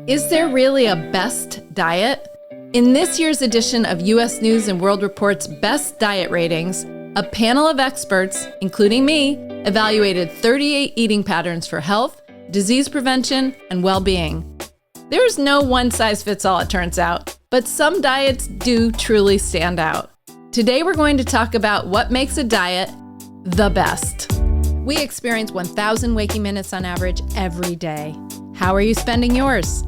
Is there really a best diet? In this year's edition of U.S. News and World Report's Best Diet Ratings, a panel of experts, including me, evaluated 38 eating patterns for health, disease prevention, and well-being. There's no one-size-fits-all, it turns out, but some diets do truly stand out. Today we're going to talk about what makes a diet the best. We experience 1,000 waking minutes on average every day. How are you spending yours?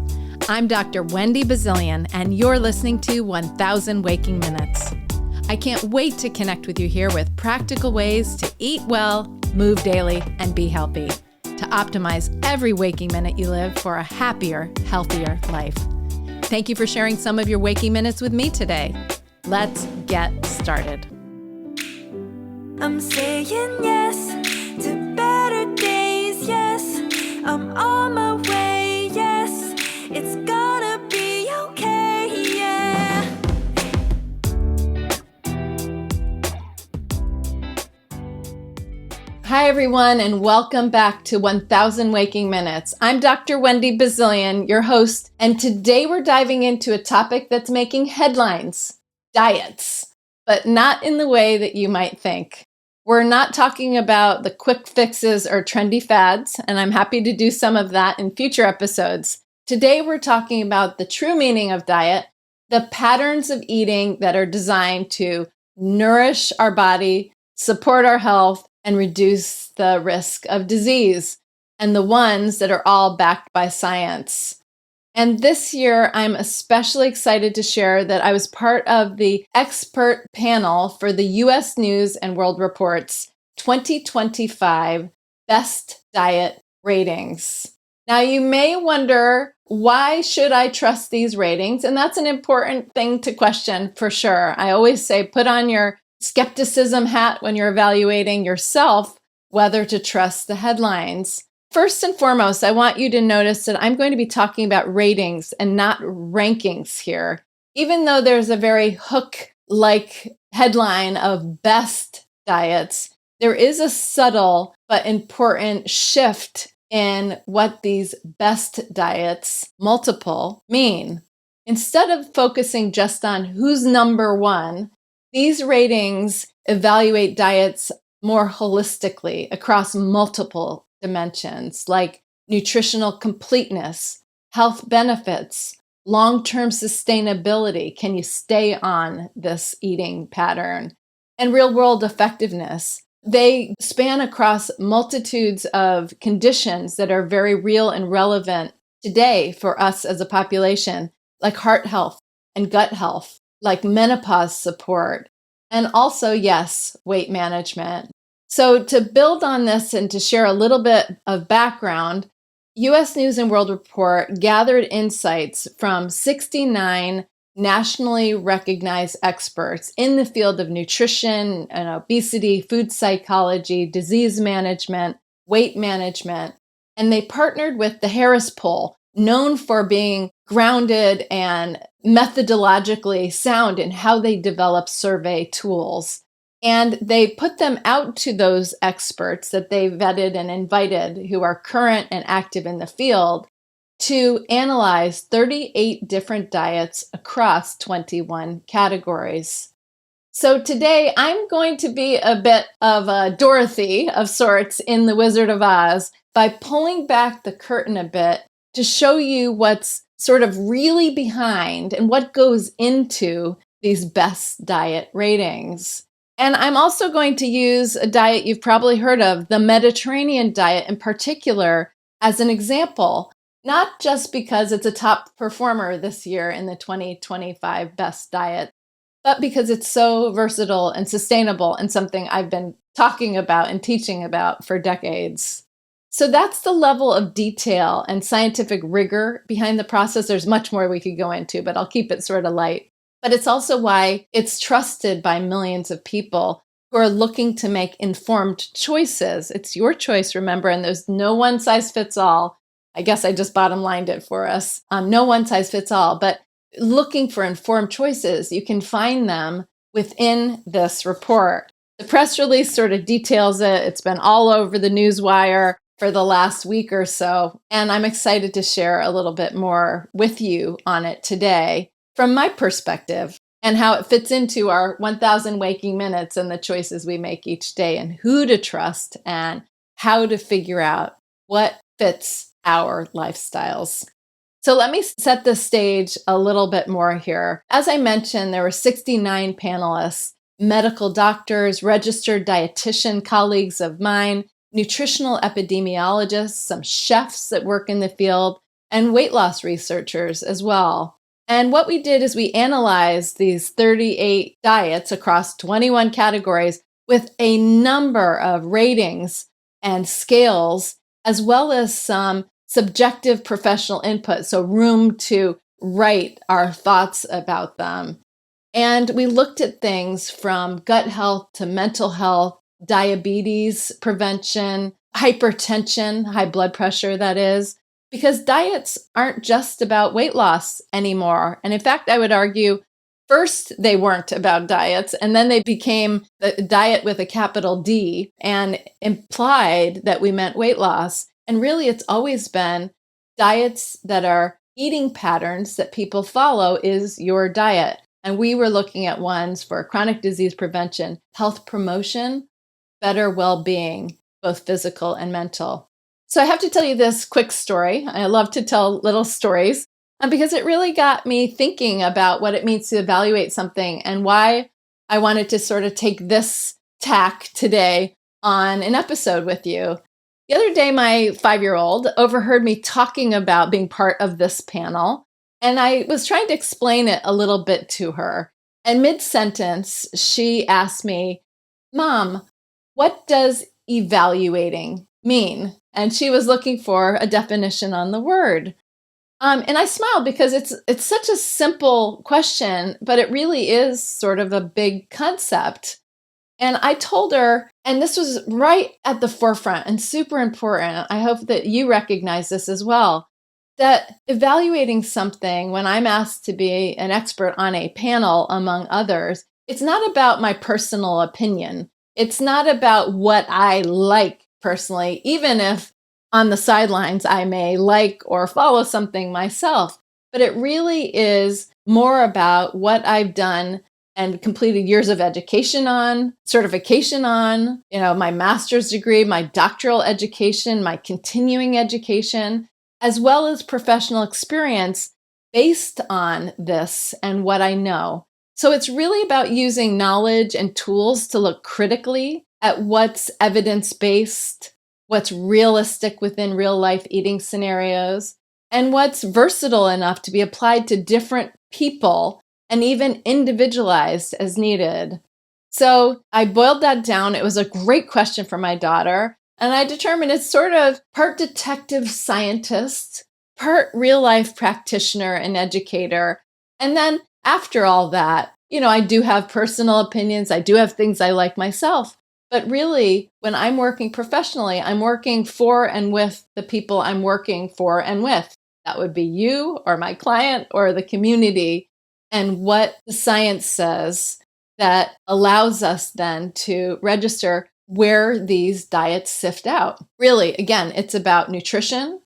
I'm Dr. Wendy Bazilian, and you're listening to 1,000 Waking Minutes. I can't wait to connect with you here with practical ways to eat well, move daily, and be healthy, to optimize every waking minute you live for a happier, healthier life. Thank you for sharing some of your waking minutes with me today. Let's get started. I'm saying yes to better days, yes. I'm on my way, yes. It's gonna be okay, yeah. Hi, everyone, and welcome back to 1,000 Waking Minutes. I'm Dr. Wendy Bazilian, your host, and today we're diving into a topic that's making headlines, diets, but not in the way that you might think. We're not talking about the quick fixes or trendy fads, and I'm happy to do some of that in future episodes. Today, we're talking about the true meaning of diet, the patterns of eating that are designed to nourish our body, support our health, and reduce the risk of disease, and the ones that are all backed by science. And this year, I'm especially excited to share that I was part of the expert panel for the U.S. News and World Report's 2025 Best Diet Ratings. Now, you may wonder, why should I trust these ratings? And that's an important thing to question for sure. I always say, put on your skepticism hat when you're evaluating yourself, whether to trust the headlines. First and foremost, I want you to notice that I'm going to be talking about ratings and not rankings here. Even though there's a very hook-like headline of best diets, there is a subtle but important shift in what these best diets, multiple, mean. Instead of focusing just on who's number one, these ratings evaluate diets more holistically across multiple dimensions like nutritional completeness, health benefits, long-term sustainability. Can you stay on this eating pattern? And real-world effectiveness. They span across multitudes of conditions that are very real and relevant today for us as a population, like heart health and gut health, like menopause support, and also, yes, weight management. So to build on this and to share a little bit of background, U.S. News and World Report gathered insights from 69 nationally recognized experts in the field of nutrition and obesity, food psychology, disease management, weight management, and they partnered with the Harris Poll, known for being grounded and methodologically sound in how they develop survey tools. And they put them out to those experts that they vetted and invited who are current and active in the field to analyze 38 different diets across 21 categories. So today I'm going to be a bit of a Dorothy of sorts in The Wizard of Oz by pulling back the curtain a bit to show you what's sort of really behind and what goes into these best diet ratings. And I'm also going to use a diet you've probably heard of, the Mediterranean diet in particular, as an example, not just because it's a top performer this year in the 2025 best diet, but because it's so versatile and sustainable and something I've been talking about and teaching about for decades. So that's the level of detail and scientific rigor behind the process. There's much more we could go into, but I'll keep it sort of light. But it's also why it's trusted by millions of people who are looking to make informed choices. It's your choice, remember, and there's no one size fits all. I guess I just bottom lined it for us. No one size fits all, but looking for informed choices, you can find them within this report. The press release sort of details it. It's been all over the newswire. for the last week or so, and I'm excited to share a little bit more with you on it today from my perspective and how it fits into our 1,000 waking minutes and the choices we make each day and who to trust and how to figure out what fits our lifestyles. So let me set the stage a little bit more here. As I mentioned, there were 69 panelists, medical doctors, registered dietitian colleagues of mine, nutritional epidemiologists, some chefs that work in the field, and weight loss researchers as well. And what we did is we analyzed these 38 diets across 21 categories with a number of ratings and scales, as well as some subjective professional input, so room to write our thoughts about them. And we looked at things from gut health to mental health, diabetes prevention, hypertension, high blood pressure, that is, because diets aren't just about weight loss anymore. And in fact, I would argue first they weren't about diets, and then they became the diet with a capital D and implied that we meant weight loss. And really, it's always been diets that are eating patterns that people follow is your diet. And we were looking at ones for chronic disease prevention, health promotion, better well-being, both physical and mental. So I have to tell you this quick story. I love to tell little stories because it really got me thinking about what it means to evaluate something and why I wanted to sort of take this tack today on an episode with you. The other day, my 5-year-old overheard me talking about being part of this panel, and I was trying to explain it a little bit to her. And mid-sentence, she asked me, "Mom, what does evaluating mean?" And she was looking for a definition on the word. And I smiled because it's such a simple question, but it really is sort of a big concept. And I told her, and this was right at the forefront and super important, I hope that you recognize this as well, that evaluating something when I'm asked to be an expert on a panel, among others, it's not about my personal opinion. It's not about what I like personally, even if on the sidelines I may like or follow something myself. But it really is more about what I've done and completed years of education on, certification on, my master's degree, my doctoral education, my continuing education, as well as professional experience based on this and what I know. So it's really about using knowledge and tools to look critically at what's evidence-based, what's realistic within real-life eating scenarios, and what's versatile enough to be applied to different people and even individualized as needed. So I boiled that down. It was a great question for my daughter. And I determined it's sort of part detective scientist, part real life practitioner and educator. And then after all that, I do have personal opinions. I do have things I like myself. But really, when I'm working professionally, I'm working for and with the people I'm working for and with. That would be you or my client or the community. And what the science says that allows us then to register where these diets sift out. Really, again, it's about nutrition.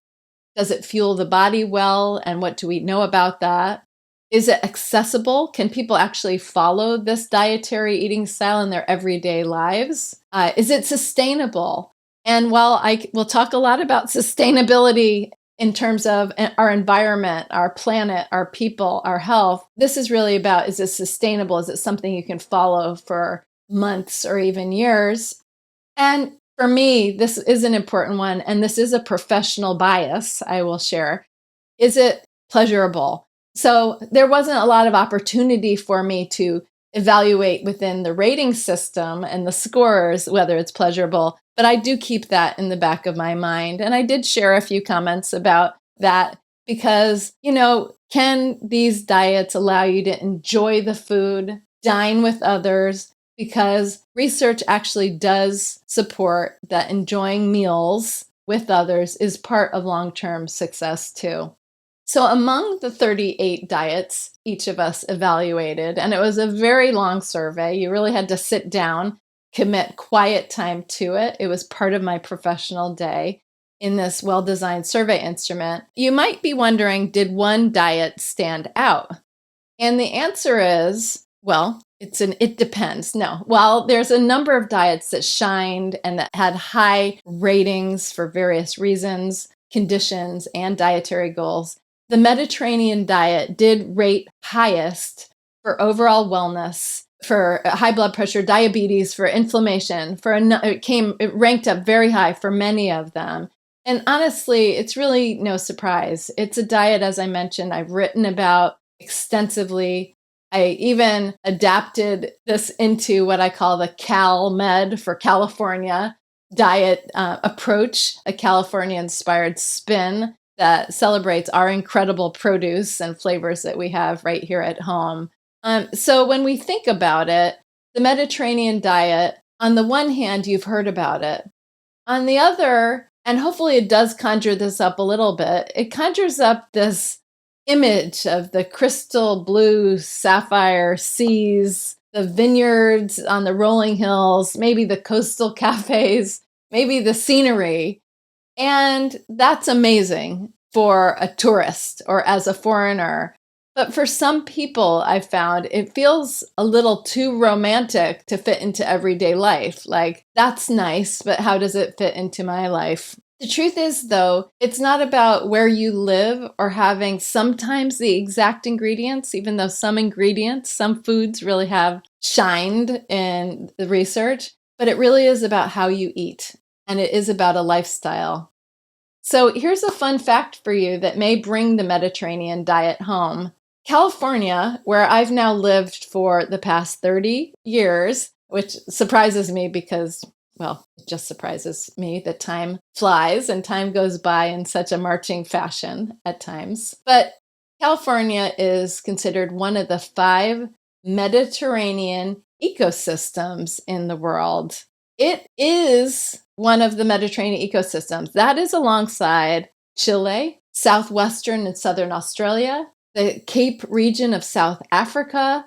Does it fuel the body well? And what do we know about that? Is it accessible? Can people actually follow this dietary eating style in their everyday lives? Is it sustainable? And while I will talk a lot about sustainability in terms of our environment, our planet, our people, our health, this is really about, is it sustainable? Is it something you can follow for months or even years? And for me, this is an important one, and this is a professional bias I will share. Is it pleasurable? So there wasn't a lot of opportunity for me to evaluate within the rating system and the scores whether it's pleasurable, but I do keep that in the back of my mind. And I did share a few comments about that because, can these diets allow you to enjoy the food, dine with others? Because research actually does support that enjoying meals with others is part of long-term success too. So among the 38 diets each of us evaluated, and it was a very long survey, you really had to sit down, commit quiet time to it. It was part of my professional day. in this well-designed survey instrument, you might be wondering, did one diet stand out? And the answer is, well, it depends. No. While there's a number of diets that shined and that had high ratings for various reasons, conditions, and dietary goals, the Mediterranean diet did rate highest for overall wellness, for high blood pressure, diabetes, for inflammation, it ranked up very high for many of them. And honestly, it's really no surprise. It's a diet, as I mentioned, I've written about extensively. I even adapted this into what I call the CalMed for California diet approach, a California-inspired spin that celebrates our incredible produce and flavors that we have right here at home. So when we think about it, the Mediterranean diet, on the one hand, you've heard about it. On the other, and hopefully it does conjure this up a little bit, it conjures up this image of the crystal blue sapphire seas, the vineyards on the rolling hills, maybe the coastal cafes, maybe the scenery. And that's amazing for a tourist or as a foreigner. But for some people, I've found it feels a little too romantic to fit into everyday life. Like, that's nice, but how does it fit into my life? The truth is, though, it's not about where you live or having sometimes the exact ingredients, even though some foods really have shined in the research, but it really is about how you eat, and it is about a lifestyle. So here's a fun fact for you that may bring the Mediterranean diet home. California, where I've now lived for the past 30 years, which surprises me because, well, it just surprises me that time flies and time goes by in such a marching fashion at times. But California is considered one of the 5 Mediterranean ecosystems in the world. It is one of the Mediterranean ecosystems. That is alongside Chile, southwestern and southern Australia, the Cape region of South Africa,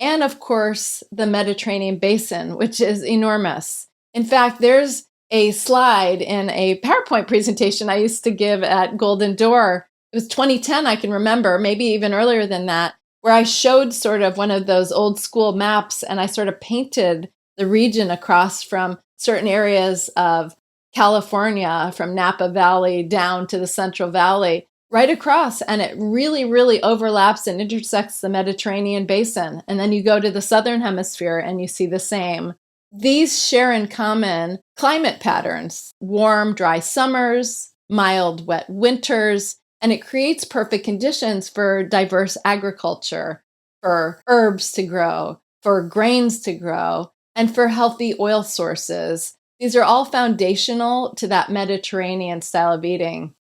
and of course, the Mediterranean basin, which is enormous. In fact, there's a slide in a PowerPoint presentation I used to give at Golden Door. It was 2010, I can remember, maybe even earlier than that, where I showed sort of one of those old school maps and I sort of painted the region across from certain areas of California, from Napa Valley down to the Central Valley, right across. And it really, really overlaps and intersects the Mediterranean basin. And then you go to the Southern Hemisphere and you see the same. These share in common climate patterns, warm, dry summers, mild, wet winters, and it creates perfect conditions for diverse agriculture, for herbs to grow, for grains to grow, and for healthy oil sources. These are all foundational to that Mediterranean style of eating.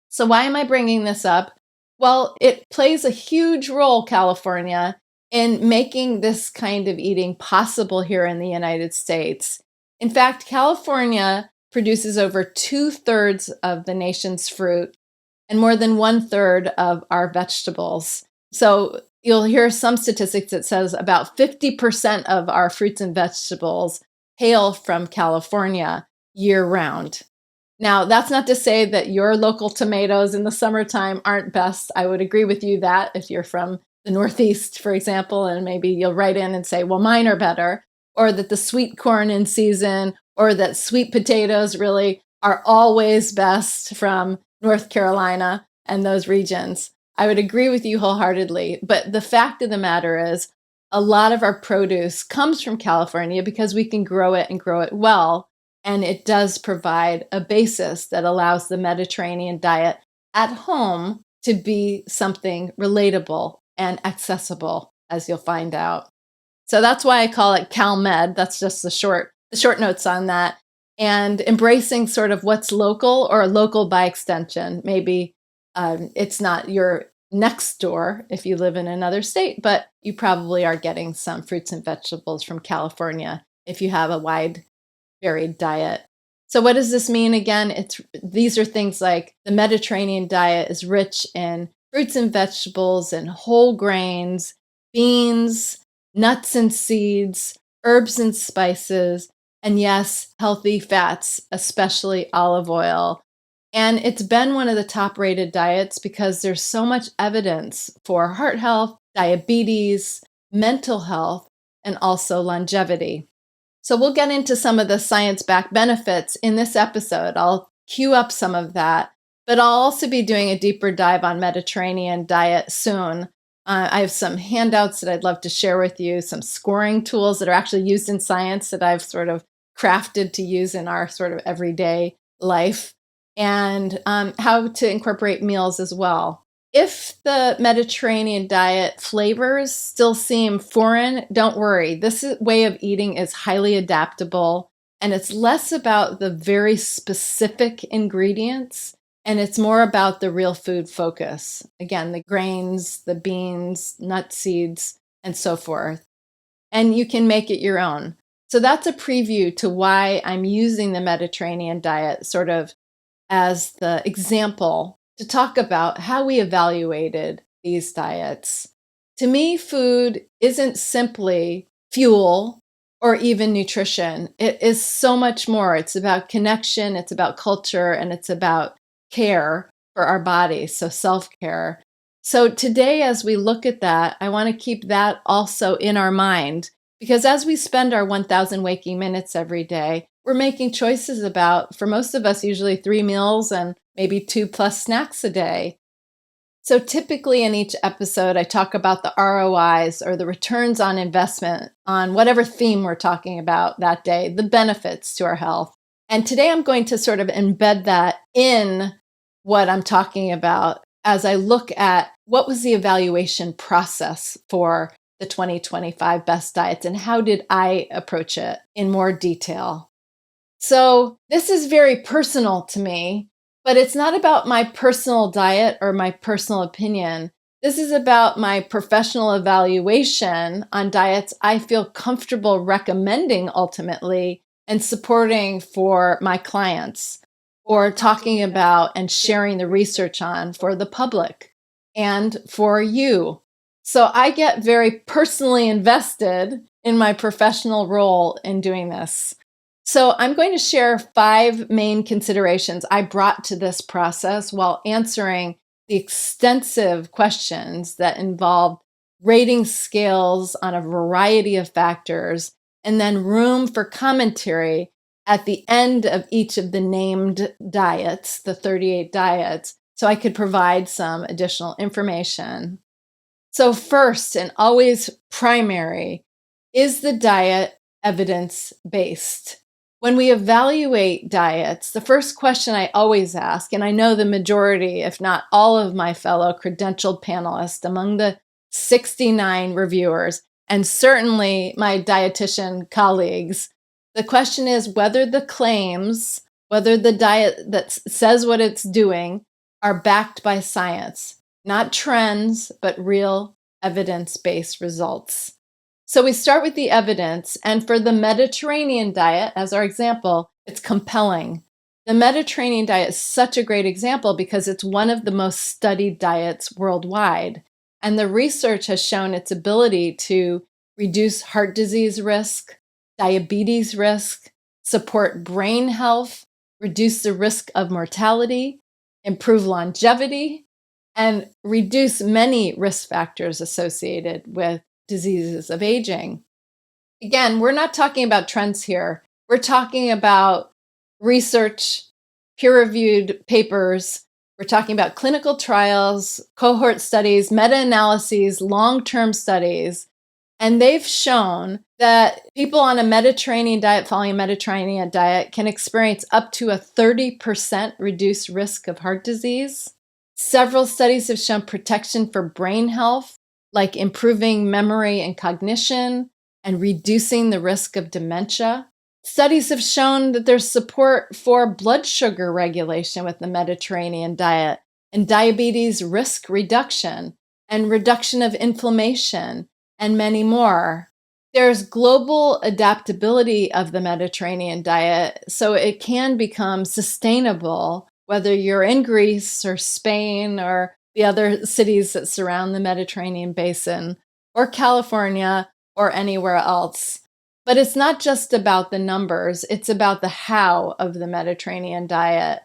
So why am I bringing this up? Well, it plays a huge role, California, in making this kind of eating possible here in the United States. In fact, California produces over 2/3 of the nation's fruit and more than 1/3 of our vegetables. So you'll hear some statistics that says about 50% of our fruits and vegetables hail from California year round. Now, that's not to say that your local tomatoes in the summertime aren't best. I would agree with you that if you're from the Northeast, for example, and maybe you'll write in and say, well, mine are better, or that the sweet corn in season, or that sweet potatoes really are always best from North Carolina and those regions. I would agree with you wholeheartedly. But the fact of the matter is, a lot of our produce comes from California because we can grow it and grow it well. And it does provide a basis that allows the Mediterranean diet at home to be something relatable and accessible, as you'll find out. So that's why I call it CalMed. That's just the short notes on that. And embracing sort of what's local or local by extension. Maybe it's not your next door if you live in another state, but you probably are getting some fruits and vegetables from California if you have a wide varied diet. So what does this mean again? These are things like the Mediterranean diet is rich in fruits and vegetables and whole grains, beans, nuts and seeds, herbs and spices, and yes, healthy fats, especially olive oil. And it's been one of the top rated diets because there's so much evidence for heart health, diabetes, mental health, and also longevity. So we'll get into some of the science-backed benefits in this episode. I'll cue up some of that, but I'll also be doing a deeper dive on Mediterranean diet soon. I have some handouts that I'd love to share with you, some scoring tools that are actually used in science that I've sort of crafted to use in our sort of everyday life, and how to incorporate meals as well. If the Mediterranean diet flavors still seem foreign, don't worry. This way of eating is highly adaptable, and it's less about the very specific ingredients, and it's more about the real food focus. Again, the grains, the beans, nut seeds, and so forth. And you can make it your own. So that's a preview to why I'm using the Mediterranean diet sort of as the example to talk about how we evaluated these diets. To me, food isn't simply fuel or even nutrition. It is so much more. It's about connection, it's about culture, and it's about care for our bodies, so self-care. So today, as we look at that, I want to keep that also in our mind, because as we spend our 1,000 waking minutes every day, we're making choices about, for most of us, usually 3 meals and maybe 2+ snacks a day. So typically in each episode, I talk about the ROIs, or the returns on investment, on whatever theme we're talking about that day, the benefits to our health. And today I'm going to sort of embed that in what I'm talking about as I look at what was the evaluation process for the 2025 best diets and how did I approach it in more detail. So this is very personal to me, but it's not about my personal diet or my personal opinion. This is about my professional evaluation on diets I feel comfortable recommending ultimately and supporting for my clients, or talking about and sharing the research on for the public and for you. So I get very personally invested in my professional role in doing this. So I'm going to share 5 main considerations I brought to this process while answering the extensive questions that involved rating scales on a variety of factors, and then room for commentary at the end of each of the named diets, the 38 diets, so I could provide some additional information. So first, and always primary, is the diet evidence-based? When we evaluate diets, the first question I always ask, and I know the majority, if not all of my fellow credentialed panelists among the 69 reviewers, and certainly my dietitian colleagues, the question is whether the claims, whether the diet that says what it's doing, are backed by science, not trends, but real evidence-based results. So we start with the evidence, and for the Mediterranean diet, as our example, it's compelling. The Mediterranean diet is such a great example because it's one of the most studied diets worldwide, and the research has shown its ability to reduce heart disease risk, diabetes risk, support brain health, reduce the risk of mortality, improve longevity, and reduce many risk factors associated with diseases of aging. Again, we're not talking about trends here. We're talking about research, peer-reviewed papers. We're talking about clinical trials, cohort studies, meta-analyses, long-term studies. And they've shown that people on a Mediterranean diet, following a Mediterranean diet, can experience up to a 30% reduced risk of heart disease. Several studies have shown protection for brain health, like improving memory and cognition and reducing the risk of dementia. Studies have shown that there's support for blood sugar regulation with the Mediterranean diet, and diabetes risk reduction, and reduction of inflammation, and many more. There's global adaptability of the Mediterranean diet, so it can become sustainable, whether you're in Greece or Spain or the other cities that surround the Mediterranean basin, or California, or anywhere else. But it's not just about the numbers, it's about the how of the Mediterranean diet.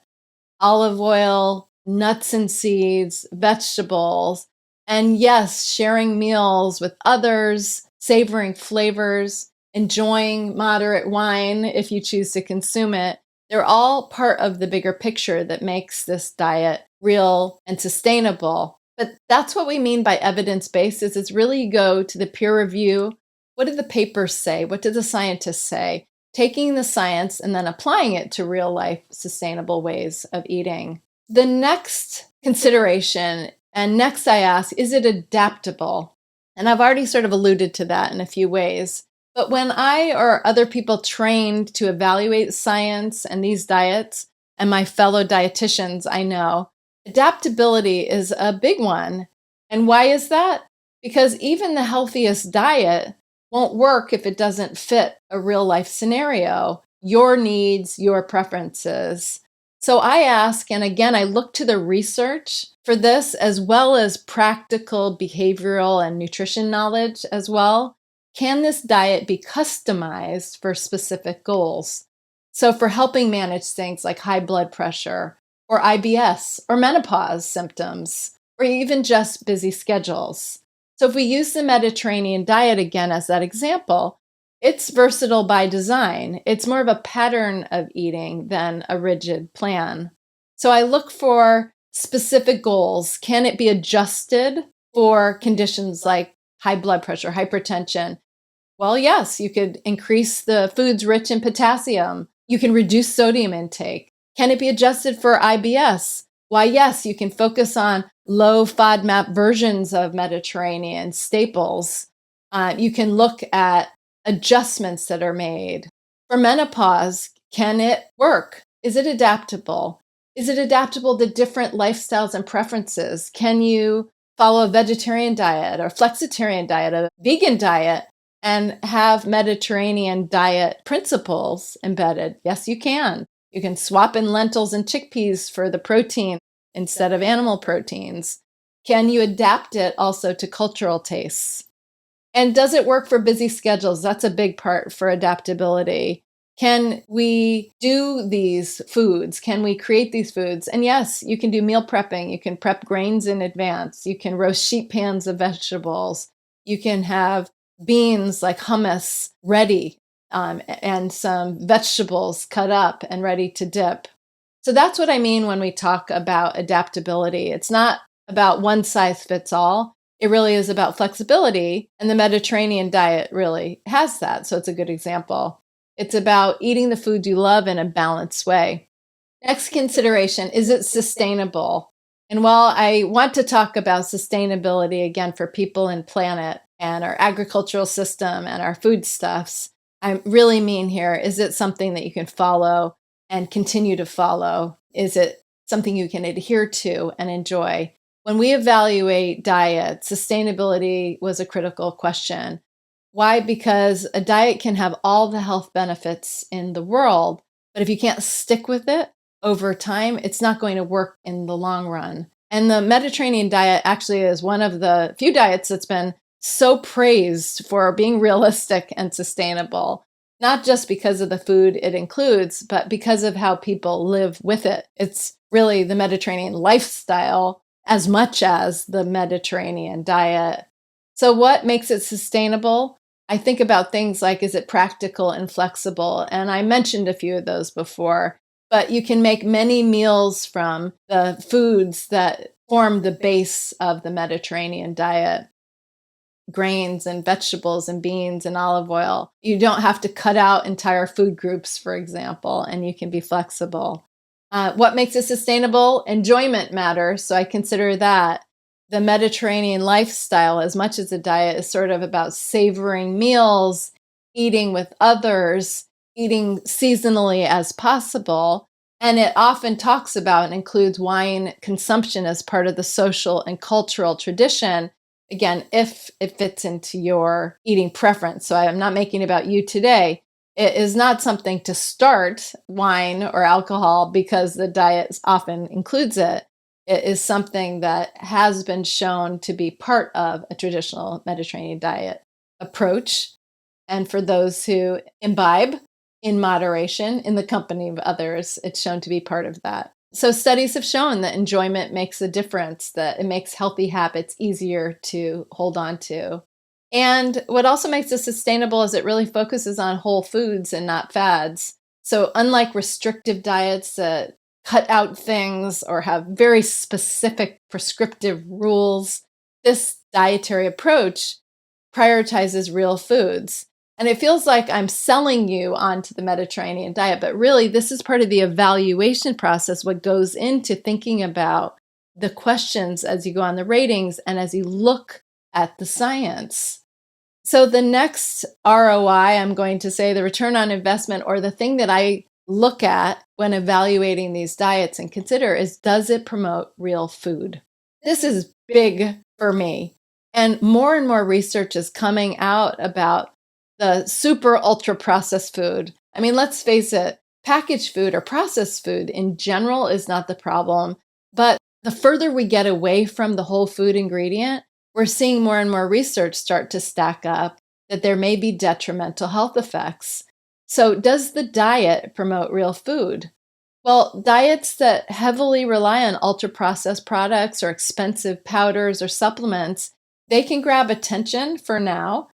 olive oil, nuts and seeds, vegetables, and yes, sharing meals with others, savoring flavors, enjoying moderate wine if you choose to consume it. They're all part of the bigger picture that makes this diet real and sustainable. But that's what we mean by evidence-based, is it's really go to the peer review. What do the papers say? What do the scientists say? Taking the science and then applying it to real life sustainable ways of eating. The next consideration, and next I ask, is it adaptable? And I've already sort of alluded to that in a few ways. But when I or other people trained to evaluate science and these diets, and my fellow dietitians I know, adaptability is a big one. And why is that? Because even the healthiest diet won't work if it doesn't fit a real life scenario, your needs, your preferences. So I ask, and again, I look to the research for this, as well as practical behavioral and nutrition knowledge as well. Can this diet be customized for specific goals? So for helping manage things like high blood pressure or IBS or menopause symptoms, or even just busy schedules. So if we use the Mediterranean diet again as that example, it's versatile by design. It's more of a pattern of eating than a rigid plan. So I look for specific goals. Can it be adjusted for conditions like high blood pressure, hypertension? Well, yes, you could increase the foods rich in potassium. You can reduce sodium intake. Can it be adjusted for IBS? Why, yes, you can focus on low FODMAP versions of Mediterranean staples. You can look at adjustments that are made. For menopause, can it work? Is it adaptable? Is it adaptable to different lifestyles and preferences? Can you follow a vegetarian diet or flexitarian diet, a vegan diet, and have Mediterranean diet principles embedded? Yes, you can. You can swap in lentils and chickpeas for the protein instead of animal proteins. Can you adapt it also to cultural tastes? And does it work for busy schedules? That's a big part for adaptability. Can we do these foods? Can we create these foods? And yes, you can do meal prepping. You can prep grains in advance. You can roast sheet pans of vegetables. You can have beans like hummus ready, and some vegetables cut up and ready to dip. So that's what I mean when we talk about adaptability. It's not about one size fits all. It really is about flexibility, and the Mediterranean diet really has that. So it's a good example. It's about eating the food you love in a balanced way. Next consideration, is it sustainable? And while I want to talk about sustainability again for people and planet and our agricultural system and our foodstuffs, I really mean here, is it something that you can follow and continue to follow? Is it something you can adhere to and enjoy? When we evaluate diet, sustainability was a critical question. Why? Because a diet can have all the health benefits in the world, but if you can't stick with it over time, it's not going to work in the long run. And the Mediterranean diet actually is one of the few diets that's been so praised for being realistic and sustainable, not just because of the food it includes, but because of how people live with it. It's really the Mediterranean lifestyle as much as the Mediterranean diet. So what makes it sustainable? I think about things like, is it practical and flexible? And I mentioned a few of those before, but you can make many meals from the foods that form the base of the Mediterranean diet. Grains and vegetables and beans and olive oil. You don't have to cut out entire food groups, for example, and you can be flexible. What makes it sustainable? Enjoyment matters, so I consider that. The Mediterranean lifestyle, as much as a diet, is sort of about savoring meals, eating with others, eating seasonally as possible. And it often talks about and includes wine consumption as part of the social and cultural tradition. Again, if it fits into your eating preference. So I'm not making it about you today. It is not something to start wine or alcohol because the diet often includes it. It is something that has been shown to be part of a traditional Mediterranean diet approach. And for those who imbibe in moderation in the company of others, it's shown to be part of that. So studies have shown that enjoyment makes a difference, that it makes healthy habits easier to hold on to. And what also makes it sustainable is it really focuses on whole foods and not fads. So unlike restrictive diets that cut out things or have very specific prescriptive rules, this dietary approach prioritizes real foods. And it feels like I'm selling you onto the Mediterranean diet, but really, this is part of the evaluation process, what goes into thinking about the questions as you go on the ratings and as you look at the science. So, the next ROI, I'm going to say the return on investment, or the thing that I look at when evaluating these diets and consider is, does it promote real food? This is big for me. And more research is coming out about the super ultra processed food. I mean, let's face it, packaged food or processed food in general is not the problem. But the further we get away from the whole food ingredient, we're seeing more and more research start to stack up that there may be detrimental health effects. So, does the diet promote real food? Well, diets that heavily rely on ultra processed products or expensive powders or supplements, they can grab attention for now,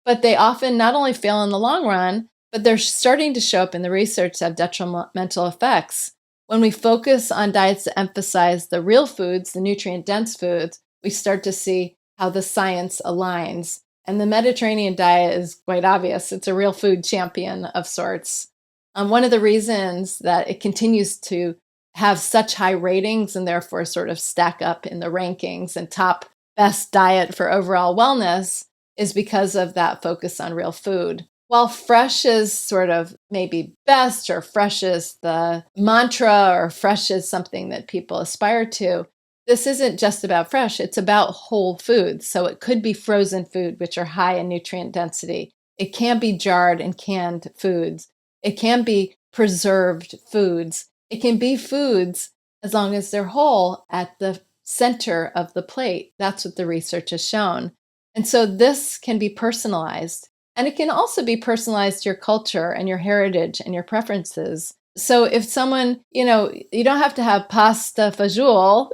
but they often not only fail in the long run, but they're starting to show up in the research that have detrimental effects. When we focus on diets that emphasize the real foods, the nutrient dense foods, we start to see how the science aligns. And the Mediterranean diet is quite obvious. It's a real food champion of sorts. One of the reasons that it continues to have such high ratings and therefore sort of stack up in the rankings and top best diet for overall wellness is because of that focus on real food. While fresh is sort of maybe best, or fresh is the mantra, or fresh is something that people aspire to, this isn't just about fresh, it's about whole foods. So it could be frozen food, which are high in nutrient density. It can be jarred and canned foods. It can be preserved foods. It can be foods as long as they're whole at the center of the plate. That's what the research has shown. And so this can be personalized. And it can also be personalized to your culture and your heritage and your preferences. So if someone, you don't have to have pasta fajoule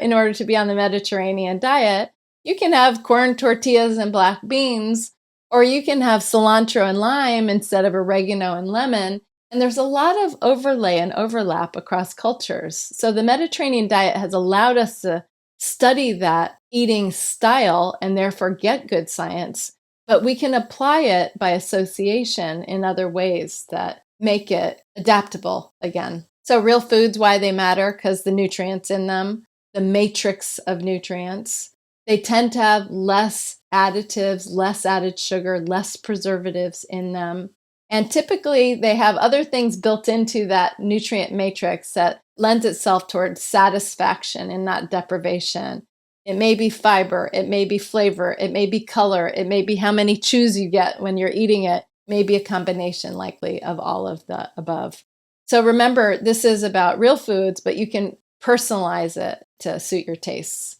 in order to be on the Mediterranean diet. You can have corn tortillas and black beans, or you can have cilantro and lime instead of oregano and lemon. And there's a lot of overlay and overlap across cultures. So the Mediterranean diet has allowed us to study that eating style and therefore get good science, but we can apply it by association in other ways that make it adaptable again. So real foods, why they matter, because the nutrients in them, the matrix of nutrients, they tend to have less additives, less added sugar, less preservatives in them. And typically they have other things built into that nutrient matrix that lends itself towards satisfaction and not deprivation. It may be fiber, it may be flavor, it may be color, it may be how many chews you get when you're eating it, maybe a combination likely of all of the above. So remember, this is about real foods, but you can personalize it to suit your tastes.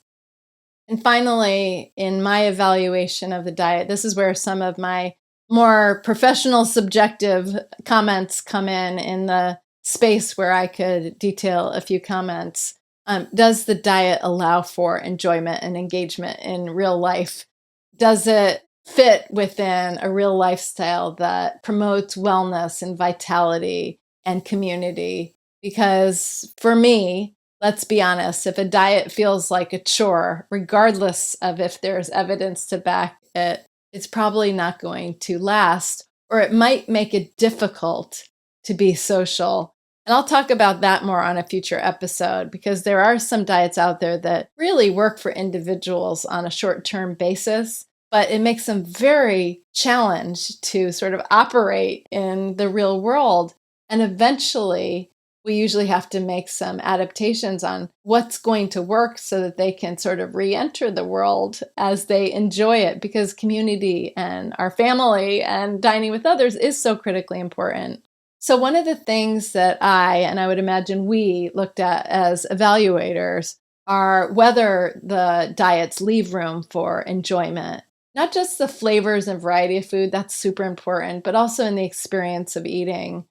And finally, in my evaluation of the diet, this is where some of my more professional subjective comments come in the space where I could detail a few comments. Does the diet allow for enjoyment and engagement in real life? Does it fit within a real lifestyle that promotes wellness and vitality and community? Because for me, let's be honest, if a diet feels like a chore, regardless of if there's evidence to back it, it's probably not going to last, or it might make it difficult to be social. And I'll talk about that more on a future episode, because there are some diets out there that really work for individuals on a short-term basis, but it makes them very challenged to sort of operate in the real world. And eventually, we usually have to make some adaptations on what's going to work so that they can sort of re-enter the world as they enjoy it, because community and our family and dining with others is so critically important. So one of the things that I would imagine we looked at as evaluators are whether the diets leave room for enjoyment. Not just the flavors and variety of food, that's super important, but also in the experience of eating.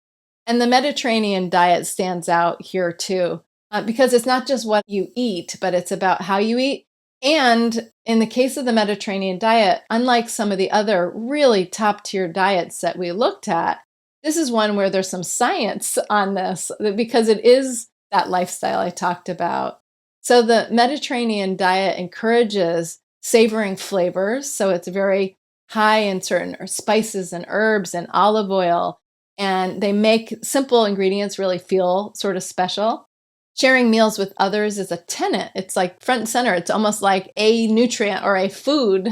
And the Mediterranean diet stands out here too. because it's not just what you eat, but it's about how you eat. And in the case of the Mediterranean diet, unlike some of the other really top tier diets that we looked at, this is one where there's some science on this because it is that lifestyle I talked about. So the Mediterranean diet encourages savoring flavors. So it's very high in certain spices and herbs and olive oil. And they make simple ingredients really feel sort of special. Sharing meals with others is a tenet. It's like front and center. It's almost like a nutrient or a food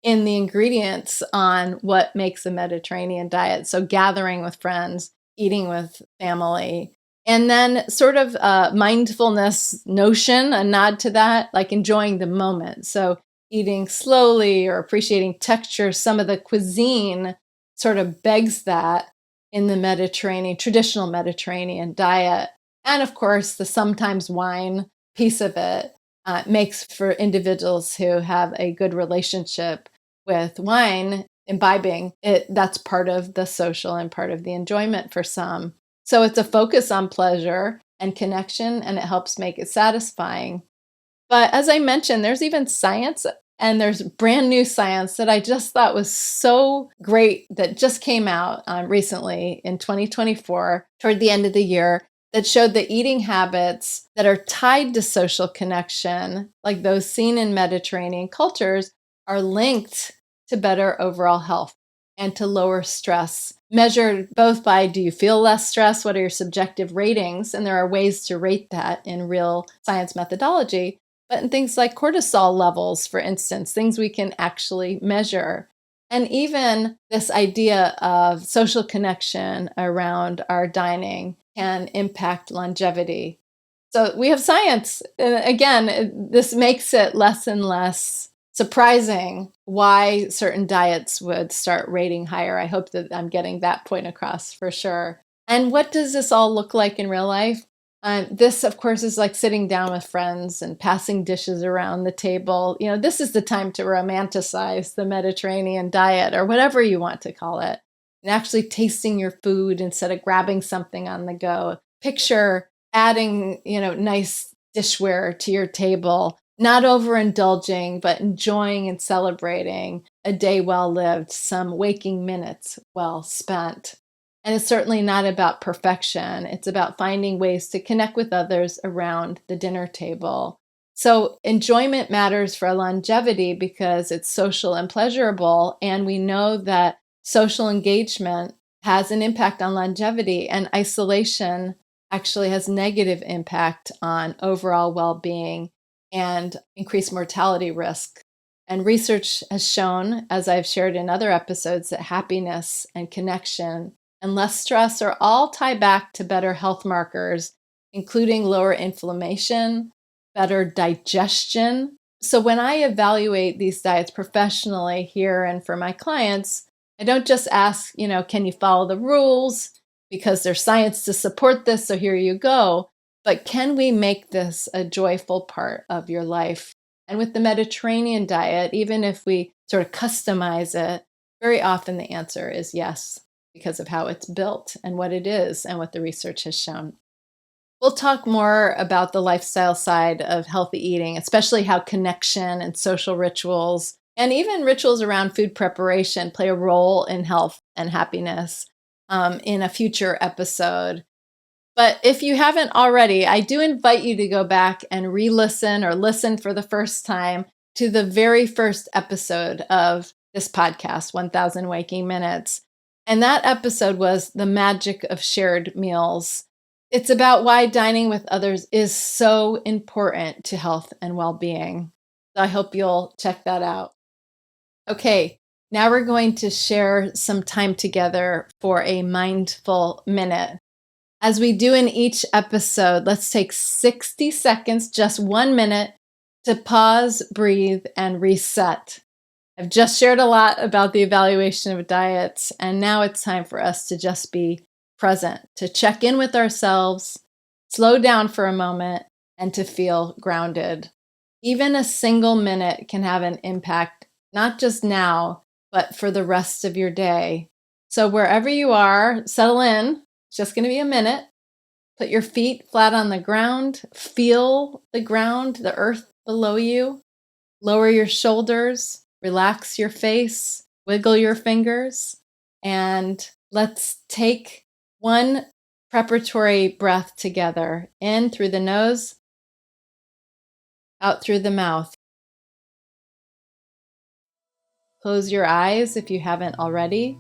in the ingredients on what makes a Mediterranean diet. So gathering with friends, eating with family, and then sort of a mindfulness notion, a nod to that, like enjoying the moment. So eating slowly or appreciating texture. Some of the cuisine sort of begs that in the Mediterranean, traditional Mediterranean diet. And of course, the sometimes wine piece of it makes for individuals who have a good relationship with wine, imbibing it. That's part of the social and part of the enjoyment for some. So it's a focus on pleasure and connection, and it helps make it satisfying. But as I mentioned, there's even science, and there's brand new science that I just thought was so great that just came out recently in 2024, toward the end of the year, that showed that eating habits that are tied to social connection, like those seen in Mediterranean cultures, are linked to better overall health and to lower stress, measured both by do you feel less stress? What are your subjective ratings? And there are ways to rate that in real science methodology, but in things like cortisol levels, for instance, things we can actually measure. And even this idea of social connection around our dining can impact longevity. So we have science. Again, this makes it less and less surprising why certain diets would start rating higher. I hope that I'm getting that point across for sure. And what does this all look like in real life? This, of course, is like sitting down with friends and passing dishes around the table. You know, this is the time to romanticize the Mediterranean diet or whatever you want to call it, and actually tasting your food instead of grabbing something on the go. Picture adding, nice dishware to your table, not overindulging, but enjoying and celebrating a day well lived, some waking minutes well spent. And it's certainly not about perfection. It's about finding ways to connect with others around the dinner table. So enjoyment matters for longevity because it's social and pleasurable. And we know that social engagement has an impact on longevity, and isolation actually has negative impact on overall well-being and increased mortality risk. And research has shown, as I've shared in other episodes, that happiness and connection and less stress are all tied back to better health markers, including lower inflammation, better digestion. So when I evaluate these diets professionally here and for my clients, I don't just ask, can you follow the rules? Because there's science to support this, so here you go. But can we make this a joyful part of your life? And with the Mediterranean diet, even if we sort of customize it, very often the answer is yes, because of how it's built and what it is and what the research has shown. We'll talk more about the lifestyle side of healthy eating, especially how connection and social rituals and even rituals around food preparation play a role in health and happiness in a future episode. But if you haven't already, I do invite you to go back and re-listen or listen for the first time to the very first episode of this podcast, 1000 Waking Minutes. And that episode was The Magic of Shared Meals. It's about why dining with others is so important to health and well-being. So I hope you'll check that out. Okay, now we're going to share some time together for a mindful minute. As we do in each episode, let's take 60 seconds, just 1 minute, to pause, breathe, and reset. I've just shared a lot about the evaluation of diets, and now it's time for us to just be present, to check in with ourselves, slow down for a moment, and to feel grounded. Even a single minute can have an impact, not just now, but for the rest of your day. So wherever you are, settle in. It's just going to be a minute. Put your feet flat on the ground. Feel the ground, the earth below you. Lower your shoulders. Relax your face. Wiggle your fingers. And let's take one preparatory breath together. In through the nose, out through the mouth. Close your eyes if you haven't already,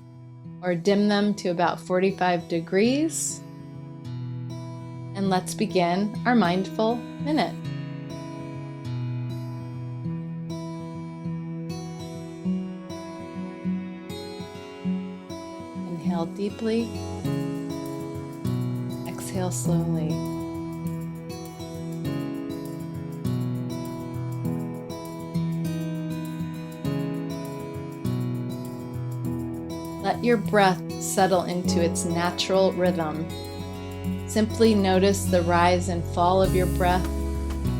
or dim them to about 45 degrees. And let's begin our mindful minute. Inhale deeply. Exhale slowly. Let your breath settle into its natural rhythm. Simply notice the rise and fall of your breath,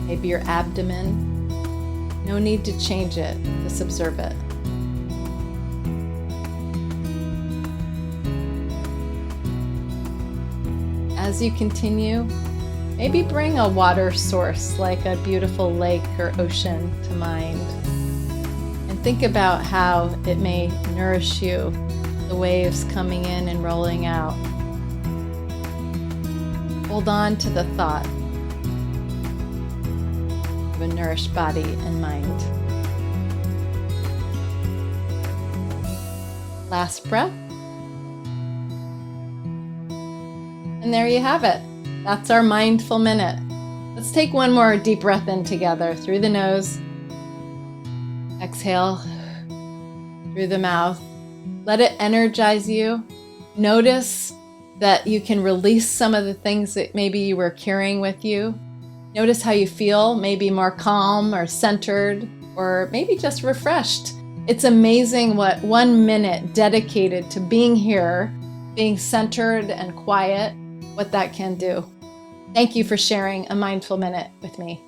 maybe your abdomen. No need to change it, just observe it. As you continue, maybe bring a water source like a beautiful lake or ocean to mind. And think about how it may nourish you, the waves coming in and rolling out. Hold on to the thought of a nourished body and mind. Last breath. And there you have it. That's our mindful minute. Let's take one more deep breath in together through the nose. Exhale through the mouth. Let it energize you. Notice that you can release some of the things that maybe you were carrying with you. Notice how you feel, maybe more calm or centered, or maybe just refreshed. It's amazing what 1 minute dedicated to being here, being centered and quiet, what that can do. Thank you for sharing a mindful minute with me.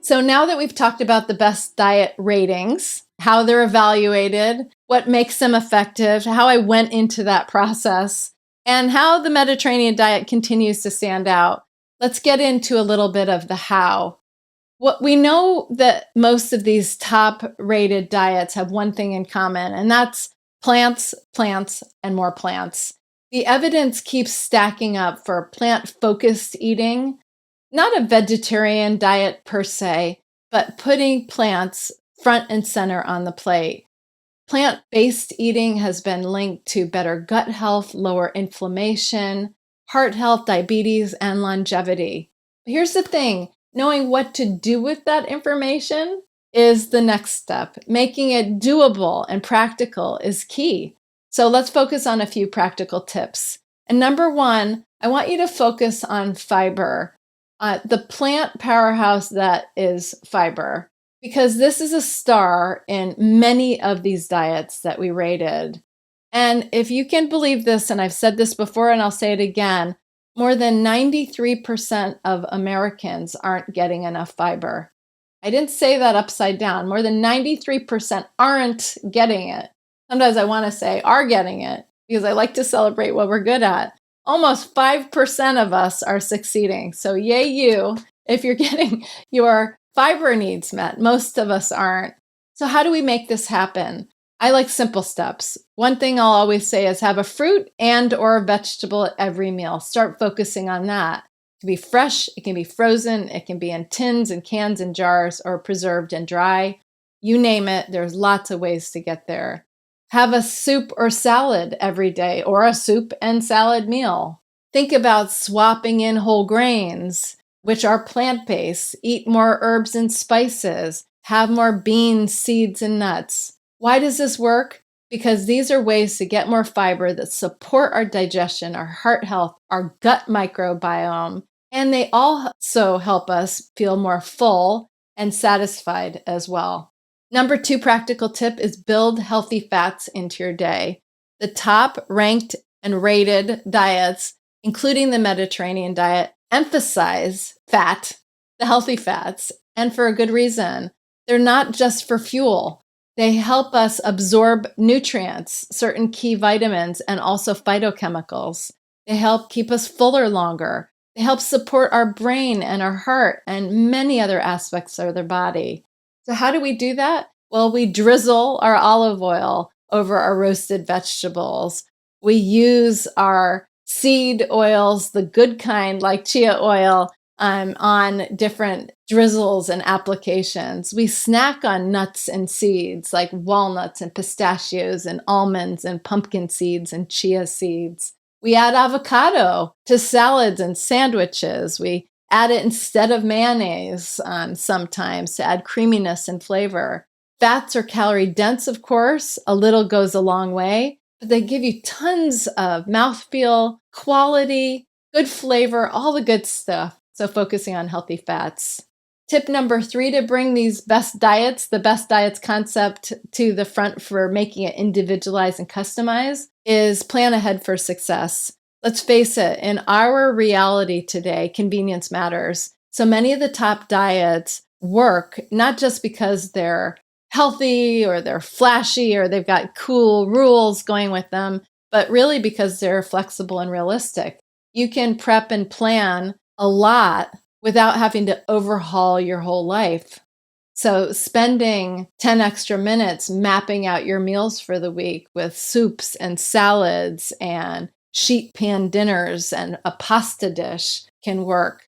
So now that we've talked about the best diet ratings, how they're evaluated, what makes them effective, how I went into that process, and how the Mediterranean diet continues to stand out, let's get into a little bit of the how. What we know that most of these top-rated diets have one thing in common, and that's plants, plants, and more plants. The evidence keeps stacking up for plant-focused eating, not a vegetarian diet per se, but putting plants front and center on the plate. Plant-based eating has been linked to better gut health, lower inflammation, heart health, diabetes, and longevity. But here's the thing, knowing what to do with that information is the next step. Making it doable and practical is key. So let's focus on a few practical tips. And number one, I want you to focus on fiber, the plant powerhouse that is fiber, because this is a star in many of these diets that we rated. And if you can believe this, and I've said this before and I'll say it again, more than 93% of Americans aren't getting enough fiber. I didn't say that upside down. More than 93% aren't getting it. Sometimes I want to say are getting it because I like to celebrate what we're good at. Almost 5% of us are succeeding. So yay you if you're getting your fiber needs met. Most of us aren't. So how do we make this happen? I like simple steps. One thing I'll always say is have a fruit and or a vegetable at every meal. Start focusing on that. It can be fresh, it can be frozen, it can be in tins and cans and jars or preserved and dry. You name it, there's lots of ways to get there. Have a soup or salad every day or a soup and salad meal. Think about swapping in whole grains, which are plant-based. Eat more herbs and spices. Have more beans, seeds, and nuts. Why does this work? Because these are ways to get more fiber that support our digestion, our heart health, our gut microbiome, and they also help us feel more full and satisfied as well. Number 2 practical tip is build healthy fats into your day. The top ranked and rated diets, including the Mediterranean diet, emphasize fat, the healthy fats, and for a good reason. They're not just for fuel. They help us absorb nutrients, certain key vitamins, and also phytochemicals. They help keep us fuller longer. They help support our brain and our heart and many other aspects of their body. So how do we do that? Well, we drizzle our olive oil over our roasted vegetables. We use our seed oils, the good kind like chia oil, on different drizzles and applications. We snack on nuts and seeds like walnuts and pistachios and almonds and pumpkin seeds and chia seeds. We add avocado to salads and sandwiches. We add it instead of mayonnaise sometimes to add creaminess and flavor. Fats are calorie dense, of course. A little goes a long way, but they give you tons of mouthfeel, quality, good flavor, all the good stuff. So focusing on healthy fats. Tip number 3 to bring these the best diets concept to the front for making it individualized and customized is plan ahead for success. Let's face it, in our reality today, convenience matters. So many of the top diets work not just because they're healthy or they're flashy or they've got cool rules going with them, but really because they're flexible and realistic. You can prep and plan a lot without having to overhaul your whole life. So spending 10 extra minutes mapping out your meals for the week with soups and salads and sheet pan dinners and a pasta dish can work.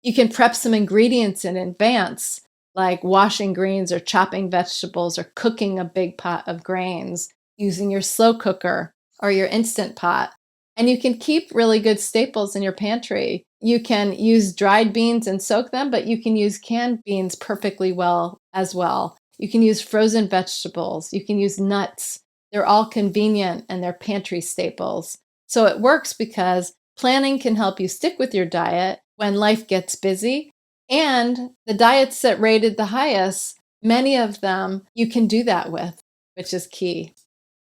You can prep some ingredients in advance, like washing greens or chopping vegetables or cooking a big pot of grains using your slow cooker or your Instant Pot. And you can keep really good staples in your pantry. You can use dried beans and soak them, but you can use canned beans perfectly well as well. You can use frozen vegetables. You can use nuts. They're all convenient and they're pantry staples. So it works because planning can help you stick with your diet when life gets busy. And the diets that rated the highest, many of them you can do that with, which is key.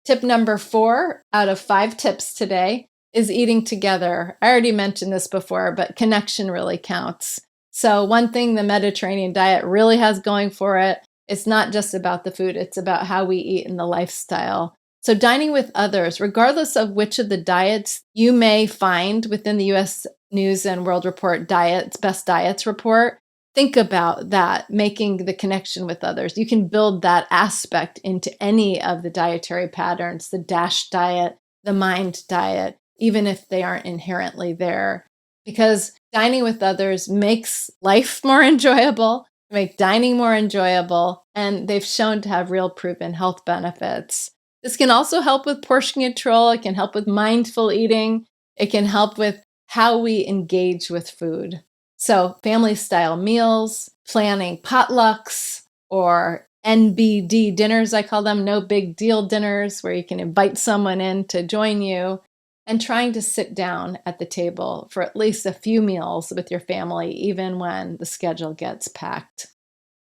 Tip number 4 out of 5 tips today is eating together. I already mentioned this before, but connection really counts. So one thing the Mediterranean diet really has going for it, it's not just about the food, it's about how we eat and the lifestyle. So dining with others, regardless of which of the diets you may find within the U.S. News and World Report Best Diets report, think about that, making the connection with others. You can build that aspect into any of the dietary patterns, the DASH diet, the MIND diet, even if they aren't inherently there. Because dining with others makes life more enjoyable, make dining more enjoyable, and they've shown to have real proven health benefits. This can also help with portion control. It can help with mindful eating. It can help with how we engage with food. So family style meals, planning potlucks or NBD dinners, I call them, no big deal dinners, where you can invite someone in to join you, and trying to sit down at the table for at least a few meals with your family, even when the schedule gets packed.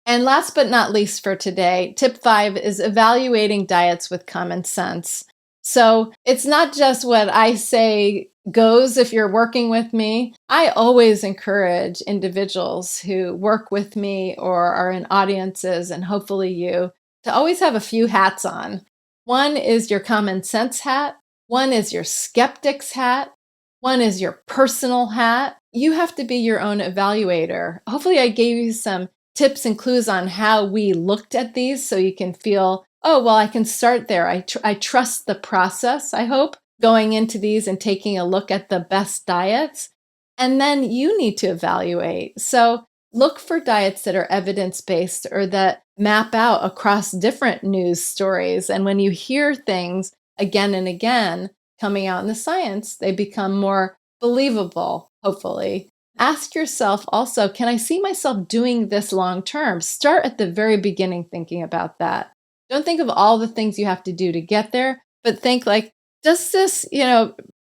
And last but not least for today, tip 5 is evaluating diets with common sense. So it's not just what I say goes if you're working with me. I always encourage individuals who work with me or are in audiences, and hopefully you, to always have a few hats on. One is your common sense hat. One is your skeptic's hat. One is your personal hat. You have to be your own evaluator. Hopefully I gave you some tips and clues on how we looked at these so you can feel, oh, well, I can start there. I trust the process, I hope, going into these and taking a look at the best diets. And then you need to evaluate. So look for diets that are evidence-based or that map out across different news stories. And when you hear things again and again coming out in the science, they become more believable, hopefully. Ask yourself also, can I see myself doing this long term? Start at the very beginning thinking about that. Don't think of all the things you have to do to get there, but think like, does this,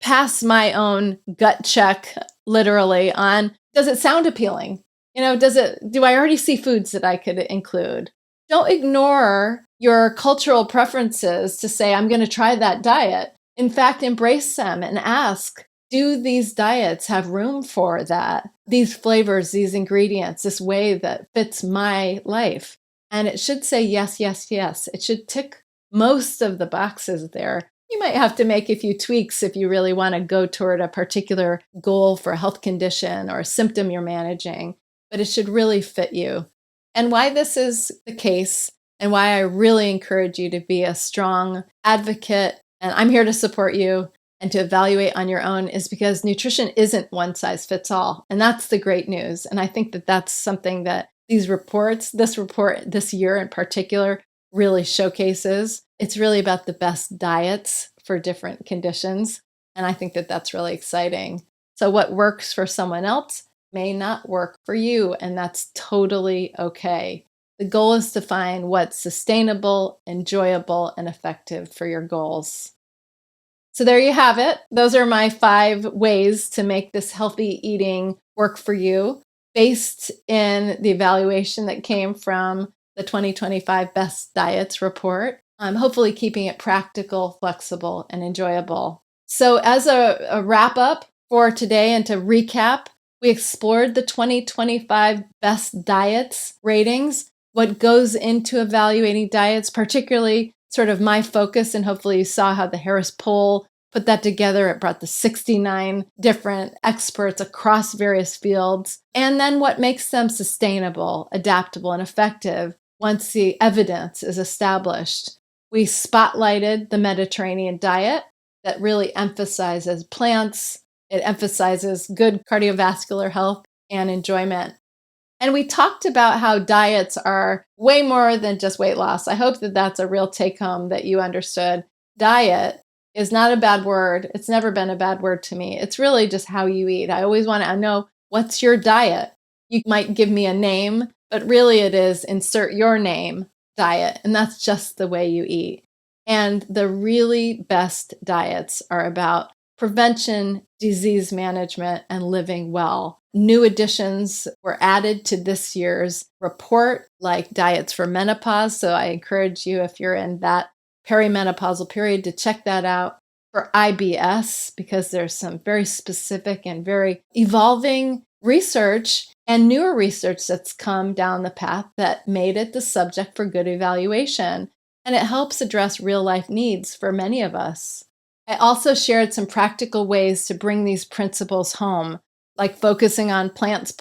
pass my own gut check literally on, does it sound appealing? Do I already see foods that I could include? Don't ignore your cultural preferences to say, I'm going to try that diet. In fact, embrace them and ask, do these diets have room for that? These flavors, these ingredients, this way that fits my life? And it should say yes, yes, yes. It should tick most of the boxes there. You might have to make a few tweaks if you really want to go toward a particular goal for a health condition or a symptom you're managing, but it should really fit you. And why this is the case, and why I really encourage you to be a strong advocate, and I'm here to support you and to evaluate on your own, is because nutrition isn't one size fits all. And that's the great news. And I think that that's something that this report this year in particular, really showcases. It's really about the best diets for different conditions. And I think that that's really exciting. So what works for someone else may not work for you, and that's totally okay. The goal is to find what's sustainable, enjoyable, and effective for your goals. So there you have it. Those are my 5 ways to make this healthy eating work for you, based in the evaluation that came from the 2025 Best Diets report. I'm hopefully keeping it practical, flexible, and enjoyable. So as a wrap up for today and to recap, we explored the 2025 Best Diets ratings, what goes into evaluating diets, particularly sort of my focus, and hopefully you saw how the Harris poll put that together. It brought the 69 different experts across various fields, and then what makes them sustainable, adaptable, and effective once the evidence is established. We spotlighted the Mediterranean diet that really emphasizes plants. It emphasizes good cardiovascular health and enjoyment. And we talked about how diets are way more than just weight loss. I hope that that's a real take home, that you understood. Diet is not a bad word. It's never been a bad word to me. It's really just how you eat. I always want to know, what's your diet? You might give me a name, but really it is insert your name diet. And that's just the way you eat. And the really best diets are about prevention, disease management, and living well. New additions were added to this year's report, like diets for menopause. So I encourage you, if you're in that perimenopausal period, to check that out. For IBS, because there's some very specific and very evolving research and newer research that's come down the path that made it the subject for good evaluation. And it helps address real life needs for many of us. I also shared some practical ways to bring these principles home, like focusing on plants,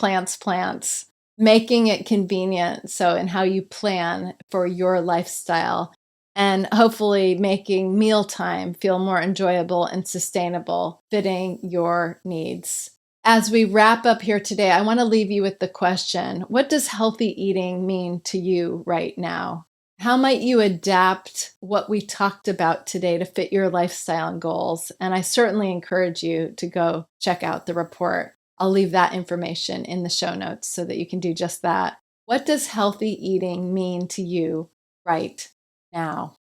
making it convenient, so in how you plan for your lifestyle, and hopefully making mealtime feel more enjoyable and sustainable, fitting your needs. As we wrap up here today, I want to leave you with the question, what does healthy eating mean to you right now? How might you adapt what we talked about today to fit your lifestyle and goals? And I certainly encourage you to go check out the report. I'll leave that information in the show notes so that you can do just that. What does healthy eating mean to you right now?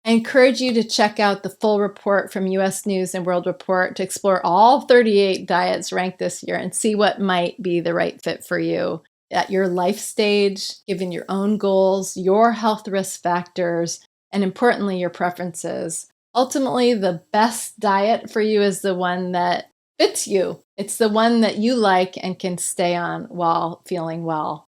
I encourage you to check out the full report from US News and World Report to explore all 38 diets ranked this year and see what might be the right fit for you at your life stage, given your own goals, your health risk factors, and importantly, your preferences. Ultimately, the best diet for you is the one that fits you. It's the one that you like and can stay on while feeling well.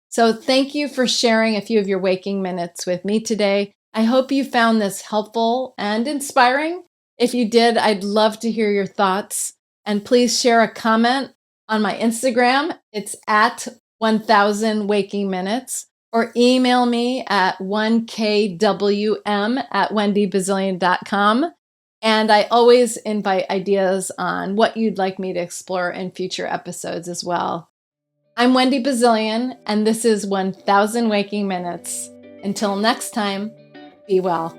So thank you for sharing a few of your waking minutes with me today. I hope you found this helpful and inspiring. If you did, I'd love to hear your thoughts. And please share a comment on my Instagram. It's at 1000 waking minutes, or email me at 1kwm@wendybazilian.com. And I always invite ideas on what you'd like me to explore in future episodes as well. I'm Wendy Bazilian, and this is 1000 Waking Minutes. Until next time, be well.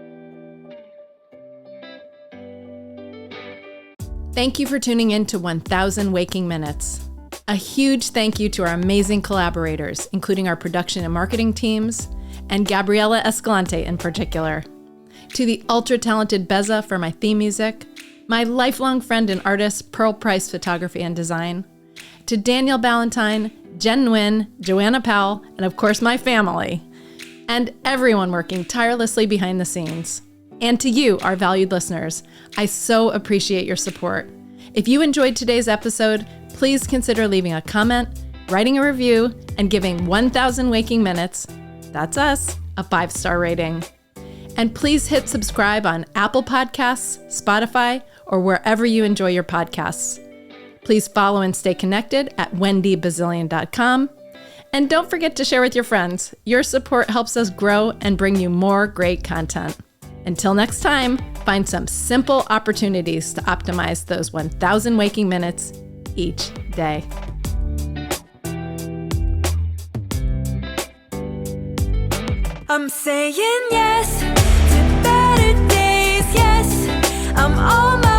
Thank you for tuning in to 1000 Waking Minutes. A huge thank you to our amazing collaborators, including our production and marketing teams, and Gabriela Escalante in particular. To the ultra-talented Beza for my theme music, my lifelong friend and artist, Pearl Price Photography and Design, to Daniel Ballantyne, Jen Nguyen, Joanna Powell, and of course my family, and everyone working tirelessly behind the scenes. And to you, our valued listeners, I so appreciate your support. If you enjoyed today's episode, please consider leaving a comment, writing a review, and giving 1000 Waking Minutes, that's us, a 5-star rating. And please hit subscribe on Apple Podcasts, Spotify, or wherever you enjoy your podcasts. Please follow and stay connected at wendybazilian.com. And don't forget to share with your friends. Your support helps us grow and bring you more great content. Until next time, find some simple opportunities to optimize those 1,000 waking minutes each day. I'm saying yes to better days, yes, I'm on my